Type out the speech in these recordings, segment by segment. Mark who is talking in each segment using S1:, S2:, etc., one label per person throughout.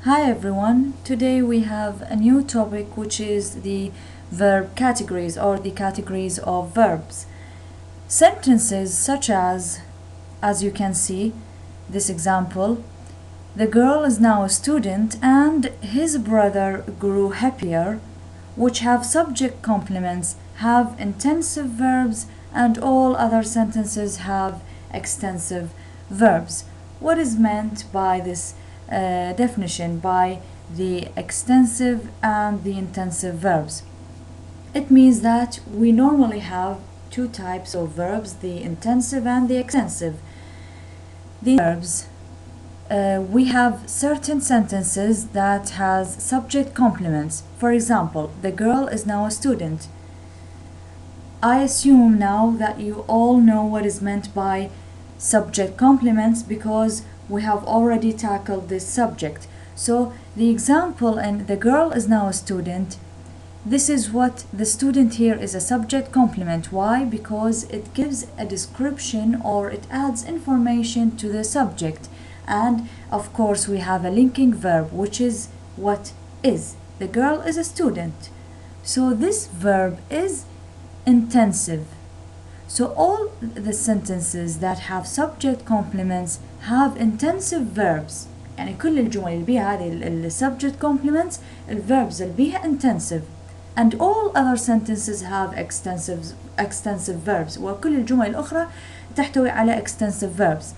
S1: Hi everyone, today we have a new topic which is the verb categories or the categories of verbs. Sentences such as you can see, this example, the girl is now a student and his brother grew happier, which have subject complements, have intensive verbs, and all other sentences have extensive verbs. What is meant by this definition, by the extensive and the intensive verbs? It means that we normally have two types of verbs, the intensive and the extensive. The verbs, we have certain sentences that has subject complements. For example, the girl is now a student. I assume now that you all know what is meant by subject complements because we have already tackled this subject. So the example in the girl is now a student, this is what the student here is a subject complement. Why? Because it gives a description or it adds information to the subject. And of course we have a linking verb, which is what is. The girl is a student. So this verb is intensive. So all the sentences that have subject complements have intensive verbs. يعني كل الجمل اللي بيها هذه subject complements الverbs اللي بيها intensive. And all other sentences have extensive verbs. وكل الجمل الأخرى تحتوي على extensive verbs.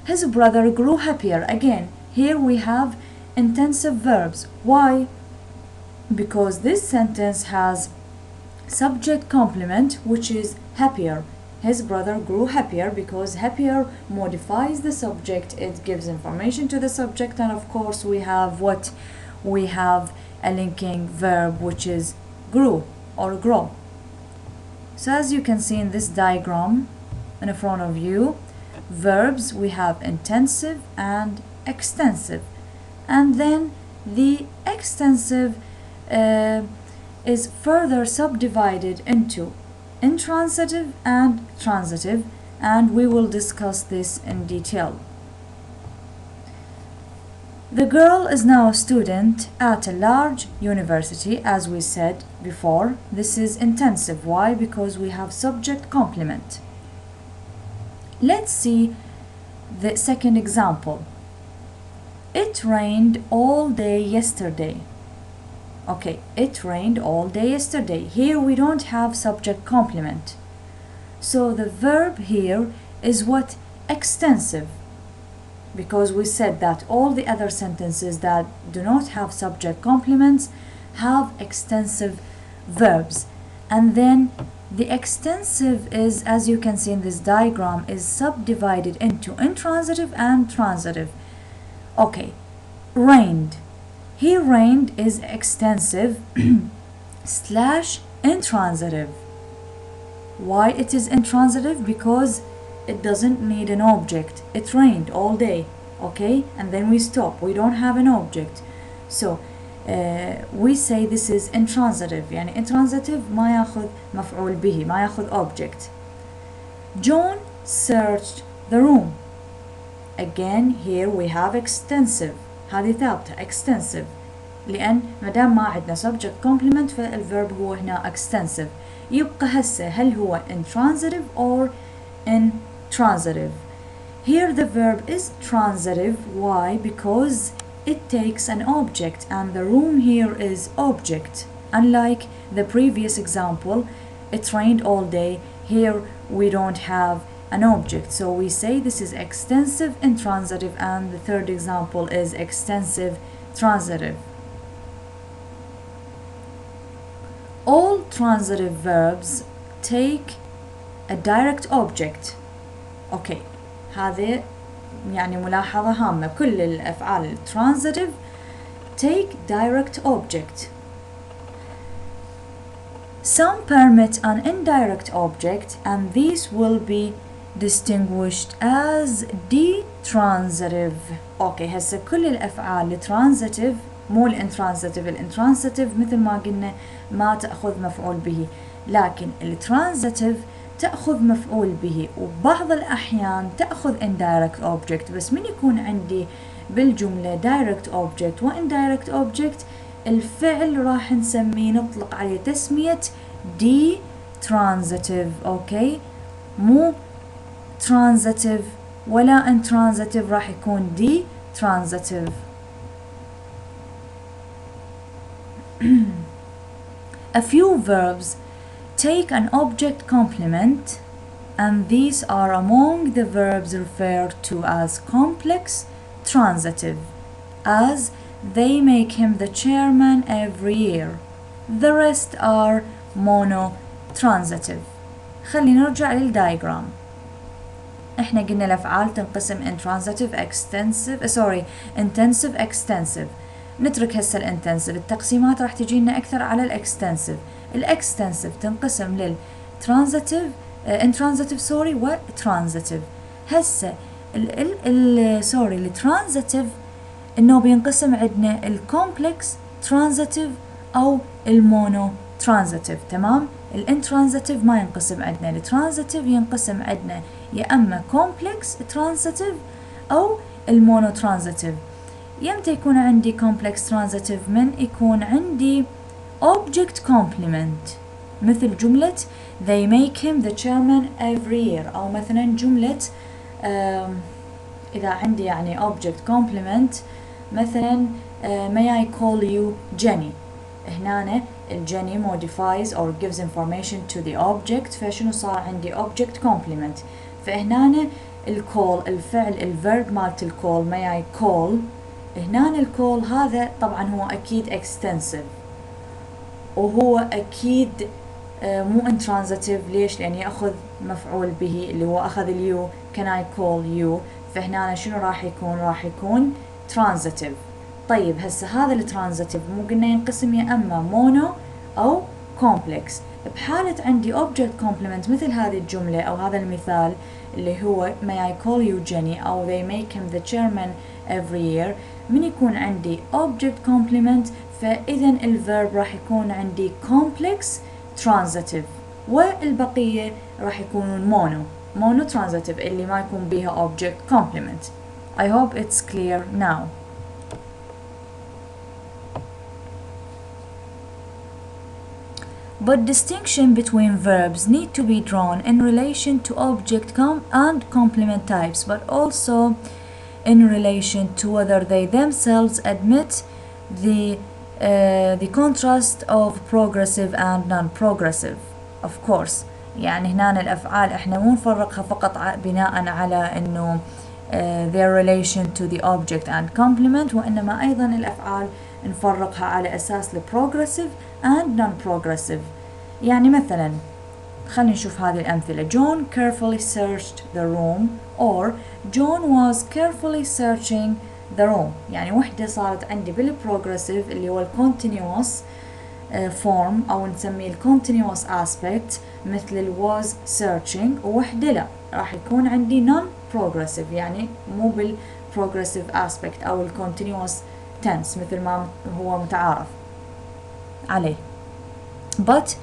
S1: His brother grew happier. Again, here we have intensive verbs. Why? Because this sentence has subject complement, which is happier. His brother grew happier because happier modifies the subject. It gives information to the subject, and of course we have what? We have a linking verb, which is grew or grow. So as you can see in this diagram in front of you, verbs, we have intensive and extensive, and then the extensive is further subdivided into intransitive and transitive, and we will discuss this in detail. The girl is now a student at a large university, as we said before. This is intensive. Why? Because we have subject complement. Let's see the second example. It rained all day yesterday. Okay, it rained all day yesterday. Here we don't have subject complement. So the verb here is what? Extensive. Because we said that all the other sentences that do not have subject complements have extensive verbs. And then the extensive is, as you can see in this diagram, is subdivided into intransitive and transitive. Okay, rained. Here rained is extensive slash intransitive. Why it is intransitive? Because it doesn't need an object. It rained all day, okay? And then we stop. We don't have an object. So we say this is intransitive. يعني intransitive ما ياخذ مفعول به، ما ياخذ object. John searched the room. Again here we have extensive. هذه ثابتة extensive، لأن مدام ما عندنا subject complement فالverb هو هنا extensive. يبقى هسه هل هو intransitive or intransitive? Here the verb is transitive. Why? Because it takes an object, and the room here is object. Unlike the previous example, it rained all day. Here we don't have an object, so we say this is extensive intransitive, and the third example is extensive transitive. All transitive verbs take a direct object. Okay, هذه يعني ملاحظة هامة. كل الأفعال transitive take direct object. Some permit an indirect object, and these will be distinguished as detransitive. اوكي هسه كل الافعال الترانزيتيف مو الانترانزيتيف. الانترانزيتيف مثل ما قلنا ما تاخذ مفعول به، لكن الترانزيتيف تأخذ مفعول به، وبعض الأحيان تأخذ indirect object. بس من يكون عندي بالجملة direct object و indirect object، الفعل راح نسميه نطلق عليه تسمية transitive. أوكي، مو transitive ولا intransitive، راح يكون transitive. A few verbs take an object complement, and these are among the verbs referred to as complex transitive, as they make him the chairman every year. The rest are monotransitive. خلينا نرجع للدايجرام. احنا قلنا الأفعال تنقسم intransitive intensive extensive. نترك هسه الانتنسيف، التقسيمات راح تجينا أكثر على الاكستنسيف. الاكستنسيف تنقسم للترانزيتيف intransitive وترانزيتيف. هسه الترانزيتيف انه بينقسم عندنا الكومبلكس ترانزيتيف او المونو ترانزيتيف. تمام، الانترانزيتيف ما ينقسم عندنا. الترانزيتيف ينقسم عندنا يا اما كومبلكس ترانزيتيف او المونو ترانزيتيف. يمتى يكون عندي complex transitive؟ من يكون عندي object complement، مثل جملة they make him the chairman every year، أو مثلا جملة إذا عندي يعني object complement مثلا may I call you Jenny. هنا الجيني modifies or gives information to the object، فشنو صار عندي object complement. فهنا الcall الفعل الverb مالت الcall may I call، هنا الكول هذا طبعا هو أكيد extensive وهو أكيد مو intransitive. ليش؟ لأن يأخذ مفعول به اللي هو أخذ اليو can I call you. فهنا شنو راح يكون؟ راح يكون transitive. طيب هسه هذا الترانزيتيف مو قلنا ينقسم يا أما mono أو complex. بحالة عندي object complement مثل هذه الجملة أو هذا المثال اللي هو may I call you Jenny أو they make him the chairman every year، من يكون عندي object complement فإذا الverb راح يكون عندي complex transitive، والبقية راح يكونون mono transitive اللي ما يكون بيها object complement. I hope it's clear now. But distinction between verbs need to be drawn in relation to object and complement types, but also in relation to whether they themselves admit the contrast of progressive and non-progressive. Of course، يعني هنا الأفعال احنا مو نفرقها فقط بناء على انه their relation to the object and complement، وإنما أيضا الأفعال نفرقها على أساس progressive and non-progressive. يعني مثلا خلينا نشوف هذه الأمثلة. John carefully searched the room or John was carefully searching the room. يعني وحدة صارت عندي بالprogressive اللي هو continuous form أو نسميه continuous aspect مثل was searching، ووحدة لا راح يكون عندي non-progressive يعني مو بالprogressive aspect أو continuous tense مثل ما هو متعارف عليه. But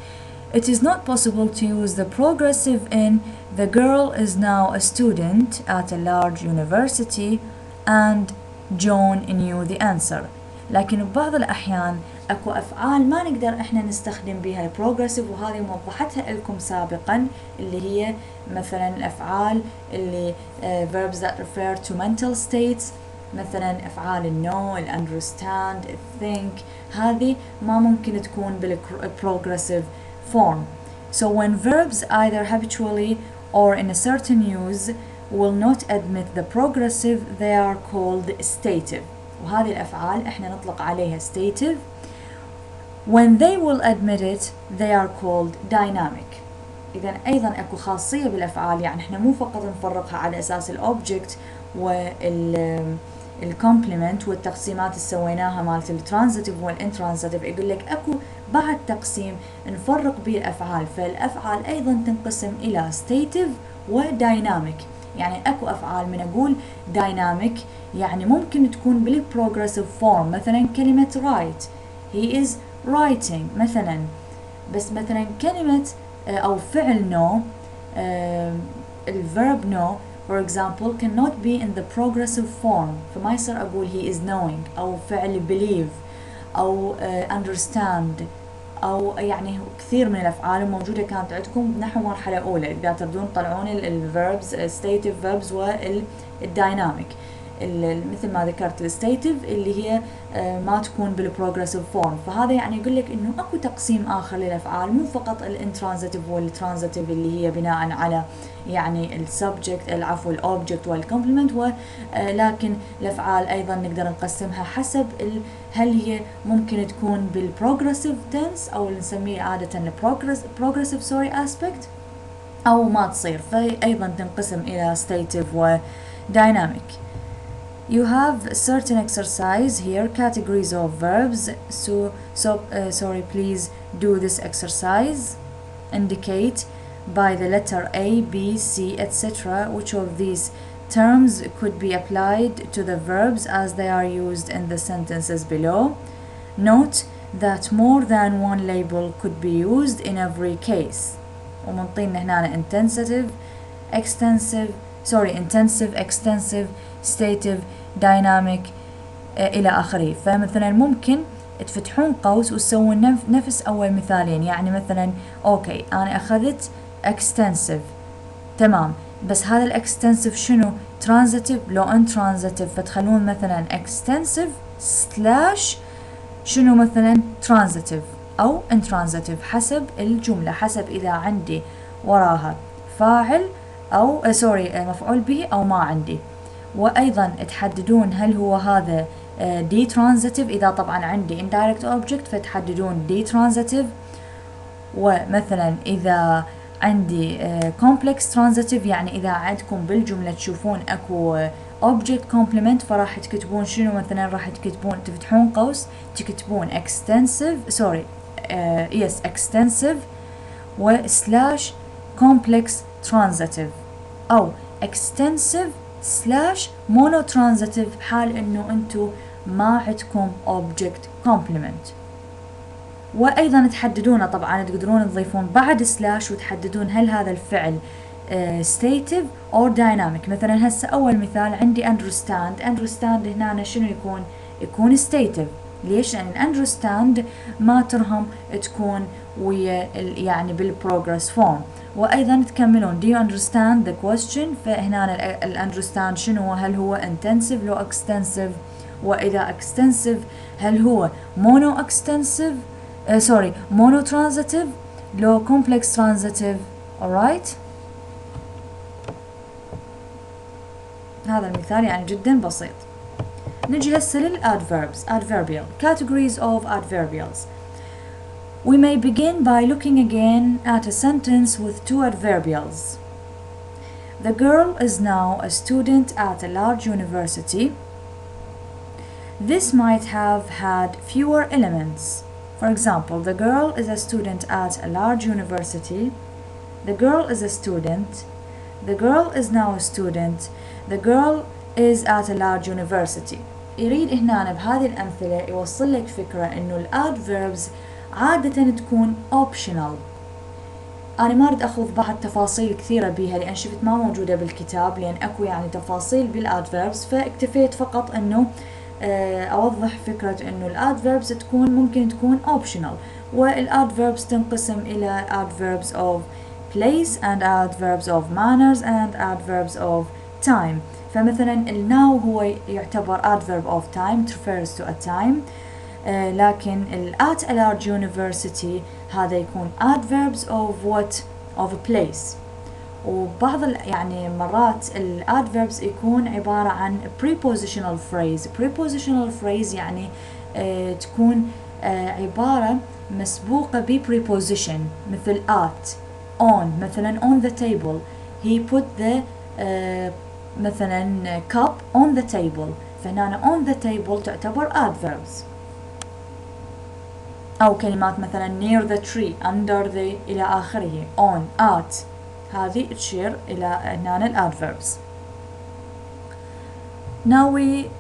S1: it is not possible to use the progressive in the girl is now a student at a large university and John knew the answer. لكن ببعض الأحيان أكو أفعال ما نقدر إحنا نستخدم بها البروغريسيف، وهذه موضحتها لكم سابقا اللي هي مثلا الأفعال اللي verbs that refer to mental states، مثلا أفعال know، understand، think، هذه ما ممكن تكون بالprogressive form. So when verbs either habitually or in a certain use will not admit the progressive, they are called stative. وهذه الأفعال إحنا نطلق عليها stative. When they will admit it, they are called dynamic. إذا أيضا أكو خاصية بالأفعال، يعني إحنا مو فقط نفرقها على أساس الأوبجكت والكومبلمنت والتقسيمات اللي سويناها مالت الترانزيتيف والانترانزيتيف. يقول لك أكو بعد تقسيم نفرق به الأفعال، فالأفعال أيضا تنقسم إلى stative وديناميك. يعني أكو أفعال من أقول dynamic يعني ممكن تكون بالprogressive form، مثلا كلمة write he is writing مثلا. بس مثلا كلمة أو فعل no الverb know for example cannot be in the progressive form، فما يصير أقول he is knowing أو فعل believe أو understand أو يعني كثير من الأفعال موجودة كانت عندكم بنحو مرحلة أولى إذا تردون تطلعون الverbs stative verbs والديناميك. مثل ما ذكرت الستيتيف اللي هي ما تكون بالبروجريسيف فورم، فهذا يعني يقول لك انه اكو تقسيم اخر للافعال، مو فقط الانترانزيتيف والترانزيتيف اللي هي بناء على يعني السبجكت العفو الاوبجكت والكومبلمنت، ولكن الافعال ايضا نقدر نقسمها حسب هل هي ممكن تكون بالبروجريسيف تنس او اللي نسميه عاده البروجريسيف اسبكت او ما تصير، فايضا تنقسم الى ستيتيف وديناميك. You have a certain exercise here, categories of verbs. Sorry, please do this exercise. Indicate by the letter A, B, C, etc. which of these terms could be applied to the verbs as they are used in the sentences below. Note that more than one label could be used in every case. ومنطينا هنا intensive, extensive, stative, dynamic إلى آخره. فمثلا ممكن تفتحون قوس وتسوون نفس أول مثالين، يعني مثلا أوكي أنا أخذت extensive تمام، بس هذا الextensive شنو transitive لو intransitive، فتخلون مثلا extensive slash شنو مثلا transitive أو intransitive حسب الجملة، حسب إذا عندي وراها فاعل أو مفعول به أو ما عندي. وأيضا تحددون هل هو هذا D transitive إذا طبعا عندي indirect object فتحددون D transitive، ومثلا إذا عندي complex transitive يعني إذا عندكم بالجملة تشوفون أكو object complement فراح تكتبون شنو مثلا راح تكتبون تفتحون قوس تكتبون extensive و slash complex transitive أو extensive slash monotransitive حال انه انتو ما عندكم object complement. وايضا تحددونه طبعا تقدرون تضيفون بعد slash وتحددون هل هذا الفعل stative or dynamic. مثلا هسه اول مثال عندي understand هنا شنو يكون stative. ليش؟ لان understand ما ترهم تكون ويا يعني بالبروجرس فورم. وايضا تكملون do you understand the question، فهنا understand شنو، هل هو intensive لو extensive، واذا extensive هل هو monotransitive لو complex transitive. alright، هذا المثال يعني جدا بسيط. نجي هسه للadverbs adverbial categories of adverbials. We may begin by looking again at a sentence with two adverbials. The girl is now a student at a large university. This might have had fewer elements. For example, the girl is a student at a large university. The girl is a student. The girl is now a student. The girl is at a large university. يريد هنا بهذه الأمثلة يوصل لك فكرة إنه الadverbs عادة تكون optional. أنا ما أريد أخوض بعض تفاصيل كثيرة بيها لأن شفت ما موجودة بالكتاب، لأن أكو يعني تفاصيل بالadverbs، فاكتفيت فقط إنه أوضح فكرة إنه الadverbs ممكن تكون optional. والadverbs تنقسم إلى adverbs of place and adverbs of manners and adverbs of time. فمثلا now هو يعتبر adverb of time refers to a time، لكن at a large university هذا يكون adverbs of what of a place. وبعض يعني مرات الadverbs يكون عبارة عن prepositional phrase يعني تكون عبارة مسبوقة ب preposition مثل at on. مثلا on the table he put the مثلا cup on the table، فهنا on the table تعتبر adverbs. أو كلمات مثلا near the tree under the إلى آخره on at، هذه تشير إلى هنا الadverbs. Now we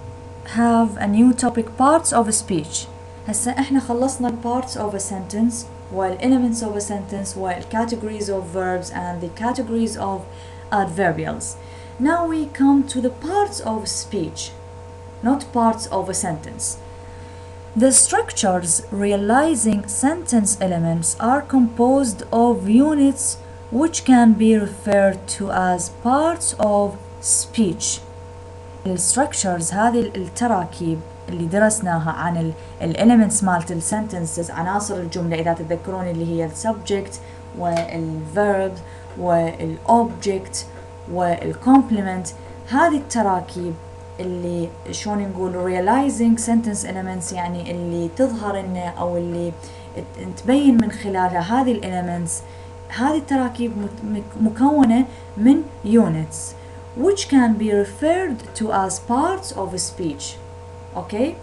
S1: have a new topic parts of a speech. هسه احنا خلصنا parts of a sentence والelements of a sentence والcategories of verbs and the categories of adverbials. Now we come to the parts of speech, not parts of a sentence. The structures realizing sentence elements are composed of units which can be referred to as parts of speech. الستركتشرز هذه التراكيب اللي درسناها عن الاليمنتس مالت السنتنسز، عناصر الجملة إذا تتذكرون، اللي هي السبجكت والverb والobject والcomplement. هذه التراكيب اللي شلون نقول realizing sentence elements، يعني اللي تظهر لنا أو اللي تبين من خلالها هذه الاليمنتس. هذه التراكيب مكونة من units which can be referred to as parts of a speech. Okay?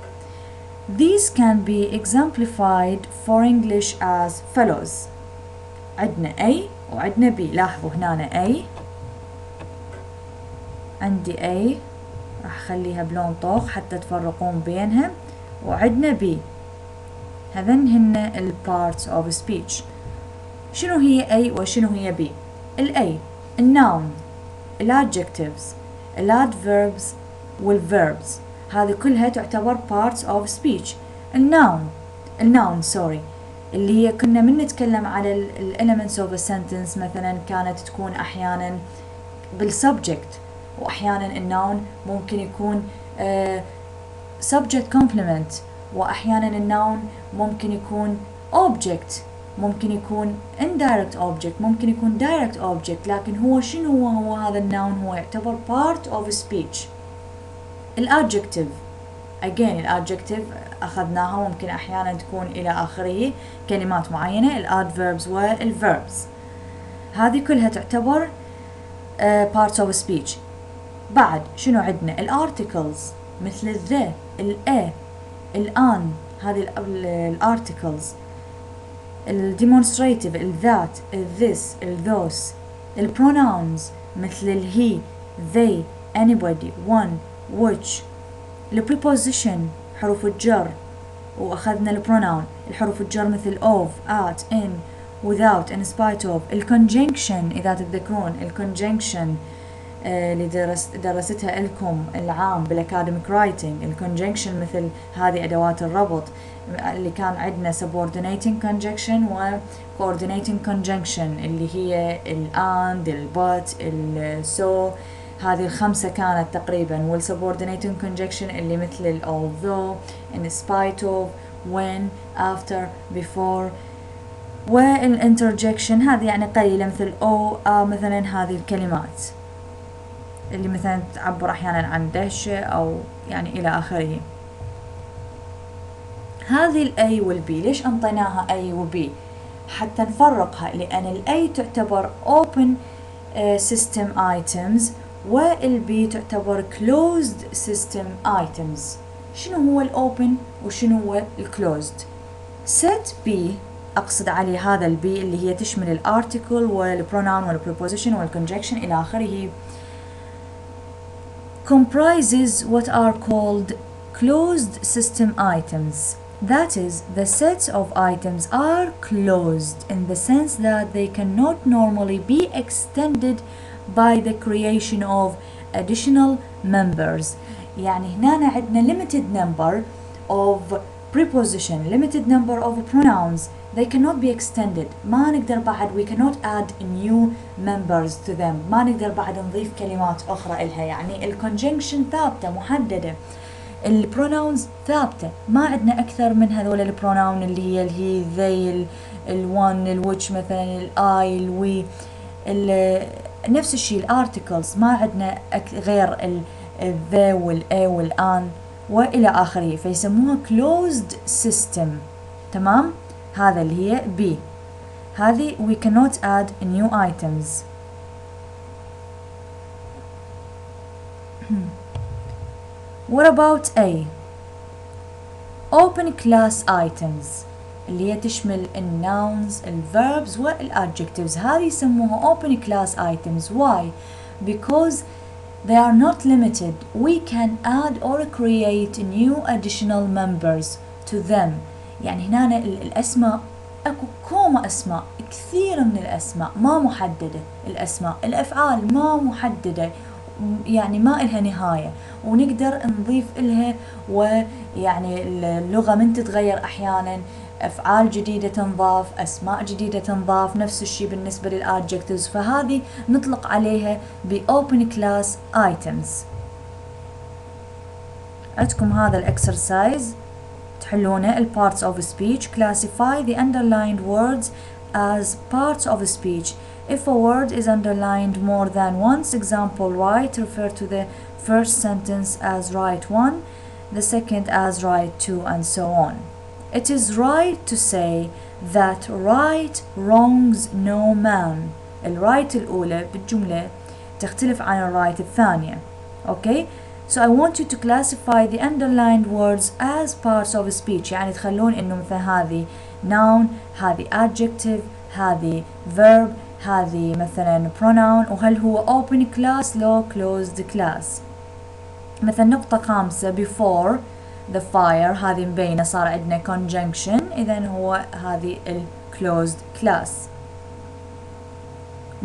S1: These can be exemplified for English as follows. عندنا A وعندنا B. لاحظوا هنا A، عندي A راح أخليها بلون طوخ حتى تفرقون بينها، وعندنا B. هذن هن ال parts of speech. شنو هي A وشنو هي B؟ ال A الnoun، الadjectives، الadverbs والverbs، هذه كلها تعتبر parts of speech. الnoun اللي هي كنا من نتكلم على elements of a sentence، مثلا كانت تكون أحيانا بالsubject، وأحيانا الnoun ممكن يكون subject complement، وأحيانا الnoun ممكن يكون object، ممكن يكون indirect object، ممكن يكون direct object. لكن هو شنو هو هذا الnoun؟ هو يعتبر part of speech. الadjective again، الadjective أخذناها، ممكن أحيانا تكون إلى آخره كلمات معينة. الadverbs والverbs هذه كلها تعتبر parts of speech. بعد شنو عندنا؟ الarticles مثل the، الa، الان، هذه الarticles. الdemonstrative، الذات، this، those. الpronouns مثل he، they، anybody، one، which. الpreposition حروف الجر، وأخذنا الpronoun. الحروف الجر مثل of، at، in، without، in spite of. الconjunction إذا تتذكرون الconjunction اللي درستها لكم العام بالacademic writing. الconjunction مثل هذه أدوات الربط اللي كان عندنا subordinating conjunction و coordinating conjunction، اللي هي and، but، so. هذه الخمسة كانت تقريبا. والsubordinating conjunction اللي مثل although، in spite of، when، after، before. والinterjection هذه يعني قليلة مثل مثلا هذه الكلمات اللي مثلا تعبر أحيانا عن دهشة أو يعني إلى آخره. هذه ال A وال B ليش أنطيناها A و B؟ حتى نفرقها، لأن ال A تعتبر open system items وال B تعتبر closed system items. شنو هو ال open وشنو هو ال closed؟ set B أقصد عليه هذا ال B اللي هي تشمل ال article وال pronoun وال preposition وال conjunction إلى آخره، comprises what are called closed system items. That is, the sets of items are closed in the sense that they cannot normally be extended by the creation of additional members. يعني هنا عندنا limited number of preposition, limited number of pronouns. They cannot be extended. ما نقدر بعد we cannot add new members to them. ما نقدر بعد نضيف كلمات أخرى إلها. يعني الconjunction ثابتة محددة. البروناونز ثابتة، ما عندنا أكثر من هذول البروناون اللي هي they، الone، الwhich مثلا، الI، الوي، نفس الشيء الارتكلز ما عندنا غير the والa والان وإلى آخره، فيسموها closed system. تمام؟ هذا اللي هي B. هذه we cannot add new items. What about A? Open class items اللي هي تشمل الناونز، الverbs والadjectives. هذه يسموها open class items. Why? Because they are not limited. We can add or create new additional members to them. يعني هنا الأسماء اكو كوما اسماء، كثير من الاسماء ما محددة، الاسماء الافعال ما محددة، يعني ما إلها نهاية، ونقدر نضيف إلها، ويعني اللغة من تتغير أحيانا، أفعال جديدة تنضاف، أسماء جديدة تنضاف، نفس الشيء بالنسبة للadjectives، فهذه نطلق عليها ب open class items. عندكم هذا الإكسرسايز تحلونه ال parts of speech. Classify the underlined words as parts of speech. If a word is underlined more than once, example right, refer to the first sentence as right 1, the second as right 2, and so on. It is right to say that right wrongs no man. الرايت الأولى بالجملة تختلف عن الرايت الثانية. Okay? So I want you to classify the underlined words as parts of speech. يعني تخلون إنه مثل هذه noun، هذه adjective، هذه verb، هذه مثلا pronoun، وهل هو open class لو closed class. مثلا نقطة 5 before the fire، هذه مبينة صار عندنا conjunction، إذن هو هذه ال closed class.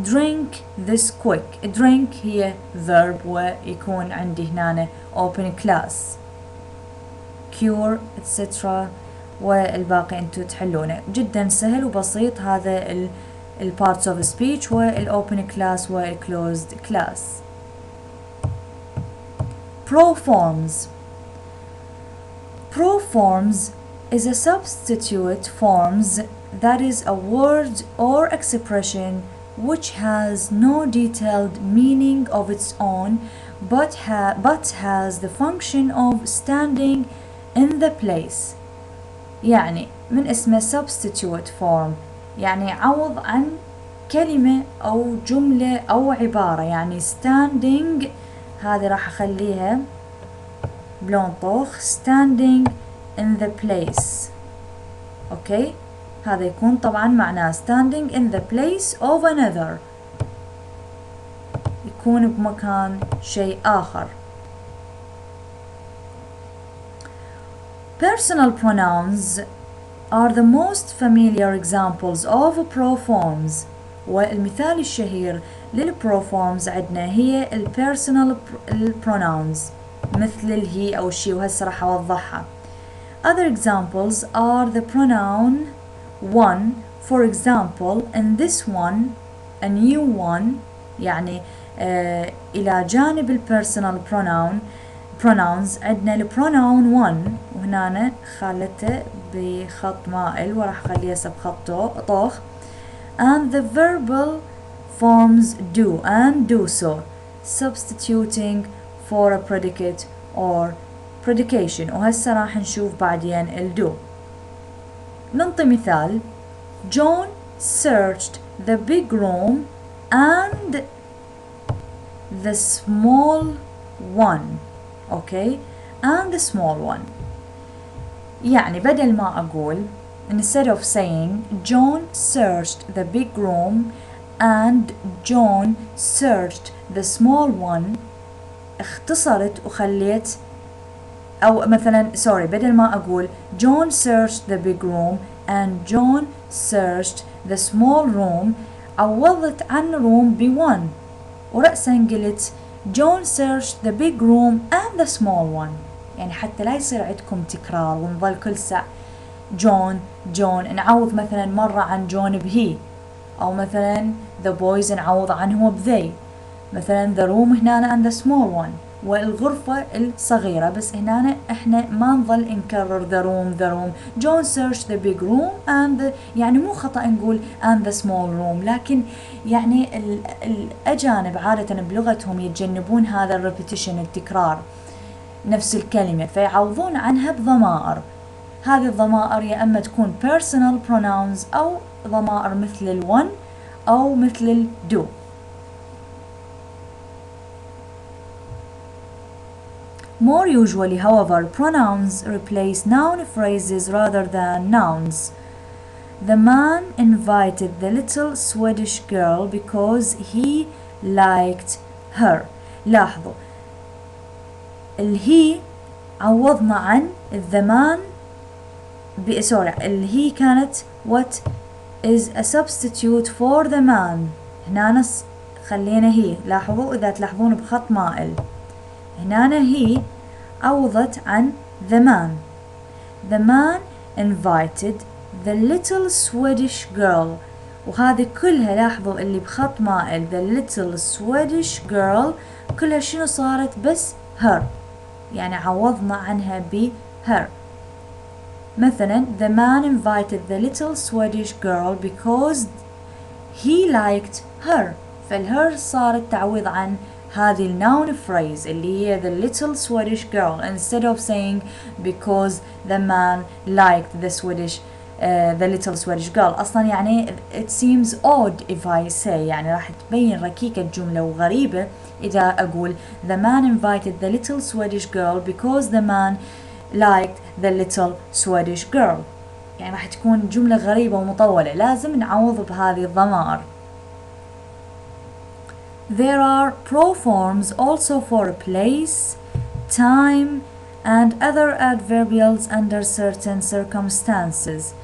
S1: drink this quick. drink هي verb ويكون عندي هنا open class. cure etc. والباقي انتو تحلونه، جدا سهل وبسيط. هذا ال parts of speech وال open class وال closed class. proforms. proforms is a substitute forms that is a word or expression which has no detailed meaning of its own but has the function of standing in the place. يعني من اسمه substitute form، يعني عوض عن كلمة أو جملة أو عبارة. يعني standing هذه راح أخليها بلون طوخ، standing in the place. أوكي، هذا يكون طبعا معناه standing in the place of another، يكون بمكان شيء آخر. Personal pronouns are the most familiar examples of proforms. والمثال الشهير للبروفورمز عندنا هي personal pronouns مثل الهي أو الشي، وهسه راح أوضحها. Other examples are the pronoun one. For example, in this one, a new one، يعني إلى جانب personal pronouns عندنا البروناون one، وهنا خالته بخط مائل وراح أخليها بخط طوخ. And the verbal forms do and do so, substituting for a predicate or predication. وهسه راح نشوف بعدين ال do. ننطي مثال. John searched the big room and the small one. Okay, and the small one. يعني بدل ما أقول instead of saying John searched the big room and John searched the small one، اختصرت وخليت، أو مثلا بدل ما أقول John searched the big room and John searched the small room، عوضت عن room ب1 ورأسا قلت John searched the big room and the small one. يعني حتى لا يصير عندكم تكرار ونظل كل ساعة جون نعوض مثلا مرة عن جون بهي، أو مثلا the boys نعوض عنه بذي، مثلا the room هنا and the small one، والغرفة الصغيرة. بس هنا احنا ما نظل نكرر the room. John searched the big room and يعني مو خطأ نقول and the small room، لكن يعني الأجانب عادة بلغتهم يتجنبون هذا الريبيتيشن، التكرار نفس الكلمة، فيعوضون عنها بضمائر. هذه الضمائر يا أما تكون personal pronouns أو ضمائر مثل ال one أو مثل ال do. More usually, however, pronouns replace noun phrases rather than nouns. The man invited the little Swedish girl because he liked her. لاحظوا الهي عوضنا عن the man سوري هي كانت what is a substitute for the man. هنا خلينا هي، لاحظوا إذا تلاحظون بخط مائل هنا هي عوضت عن the man. The man invited the little Swedish girl. وهذه كلها لاحظوا اللي بخط مائل the little Swedish girl كلها شنو صارت؟ بس her، يعني عوضنا عنها ب her. مثلا the man invited the little Swedish girl because he liked her. فالher صارت تعويض عن هذه الnoun phrase اللي هي the little Swedish girl instead of saying because the man liked the little Swedish girl. أصلا يعني it seems odd if I say، يعني راح تبين ركيكة جملة وغريبة إذا أقول the man invited the little Swedish girl because the man liked the little Swedish girl. يعني راح تكون جملة غريبة ومطولة، لازم نعوض بهذه الضمائر. There are proforms also for place, time and other adverbials under certain circumstances.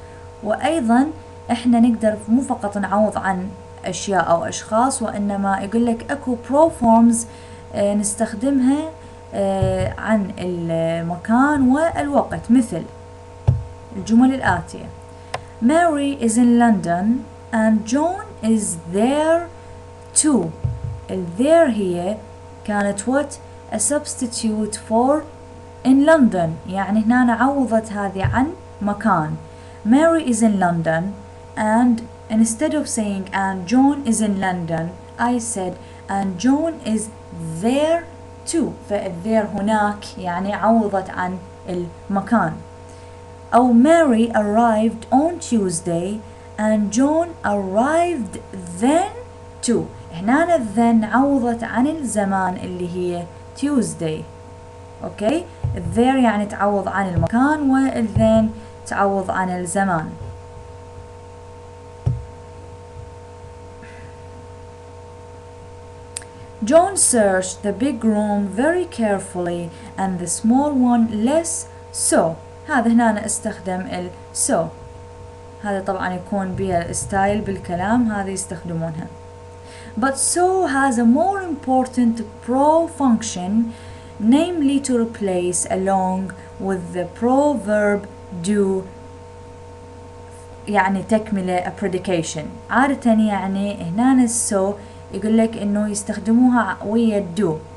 S1: وأيضا احنا نقدر مو فقط نعوض عن أشياء أو أشخاص، وإنما يقول لك أكو proforms نستخدمها عن المكان والوقت، مثل الجمل الآتية: Mary is in London and John is there too. there هي كانت what a substitute for in London، يعني هنا عوضت هذه عن مكان. Mary is in London and instead of saying and John is in London I said and John is there too. فالthere هناك يعني عوضت عن المكان. أو Mary arrived on Tuesday and John arrived then too. هنا then عوضت عن الزمان اللي هي Tuesday. اوكي، there يعني تعوض عن المكان والthen تعوض عن الزمان. John searched the big room very carefully and the small one less so. هذا هنا استخدم ال so. هذا طبعا يكون بها ستايل بالكلام، هذه يستخدمونها. But so has a more important pro function, namely to replace along with the proverb do، يعني تكملة a predication. عادة يعني هنا so يقول لك إنه يستخدموها ويا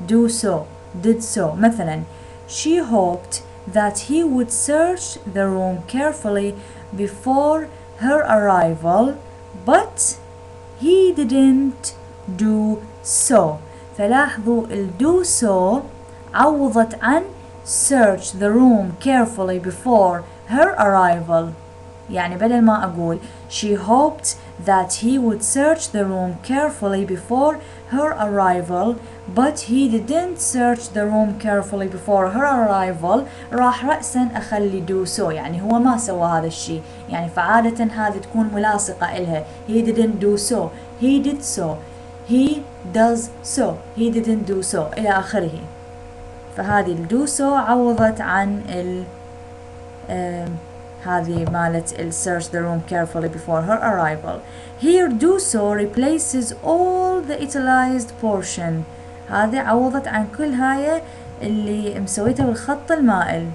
S1: do so did so. مثلا she hoped that he would search the room carefully before her arrival but he didn't do so. فلاحظوا ال do so عوضت عن search the room carefully before her arrival. يعني بدل ما أقول she hoped that he would search the room carefully before her arrival but he didn't search the room carefully before her arrival، راح رأسا أخلي do so، يعني هو ما سوى هذا الشيء، يعني فعادة هذه تكون ملاصقة إلها. he didn't do so، he did so، he does so، he didn't do so إلى آخره. فهذه ال do so عوضت عن هذه مالت ال search the room carefully before her arrival. Here do so replaces all the italicized portion. هذه عوضت عن كل هاي اللي مسويتها بالخط المائل.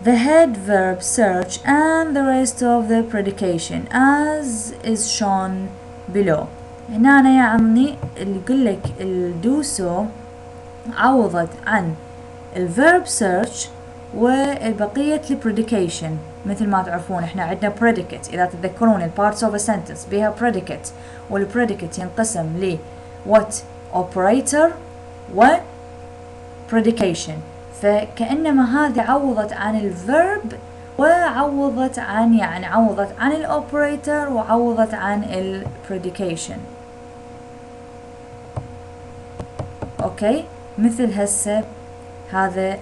S1: The head verb search and the rest of the predication as is shown below. هنا يعني اللي يقول لك ال do so عوضت عن ال verb search وبقية البريديكيشن. مثل ما تعرفون احنا عندنا predicate، إذا تتذكرون ال parts of a sentence بها predicate، والpredicate ينقسم ل what operator و predication. فكأنما هذه عوضت عن ال verb وعوضت عن يعني عوضت عن ال operator وعوضت عن ال predication. اوكي، مثل هسه هذا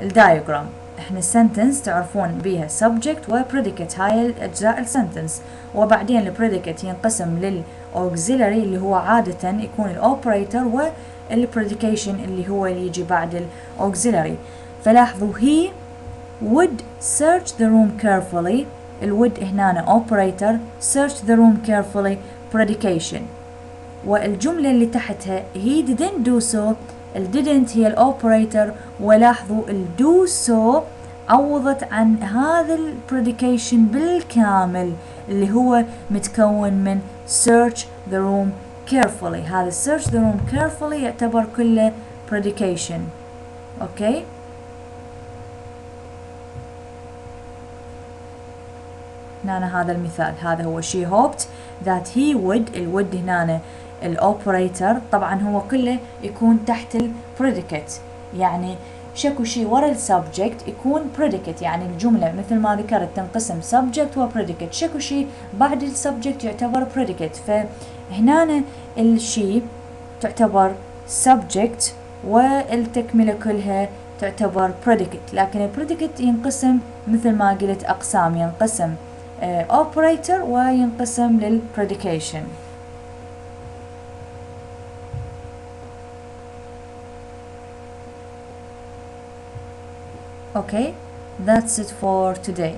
S1: الدايجرام. احنا السنتنس تعرفون بيها subject و predicate، هاي الأجزاء السنتنس، وبعدين ال predicate ينقسم لل auxiliary اللي هو عادة يكون ال operator وال predication اللي هو اللي يجي بعد ال auxiliary. فلاحظوا he would search the room carefully. would هنا operator, search the room carefully predication. والجملة اللي تحتها he didn't do so. didn't هي الأوبريتر، ولاحظوا do so عوضت عن هذا البريديكيشن بالكامل اللي هو متكون من search the room carefully. هذا search the room carefully يعتبر كله predication. اوكي هنا هذا المثال، هذا هو she hoped that he would. would هنا الأوبريتر طبعا هو كله يكون تحت predicate، يعني شكو شي ورا السبجكت يكون predicate، يعني الجملة مثل ما ذكرت تنقسم subject و predicate، شكو شي بعد السبجكت يعتبر predicate، فهنا الشي تعتبر subject والتكملة كلها تعتبر predicate. لكن predicate ينقسم مثل ما قلت أقسام، ينقسم operator وينقسم للpredication. Okay, that's it for today.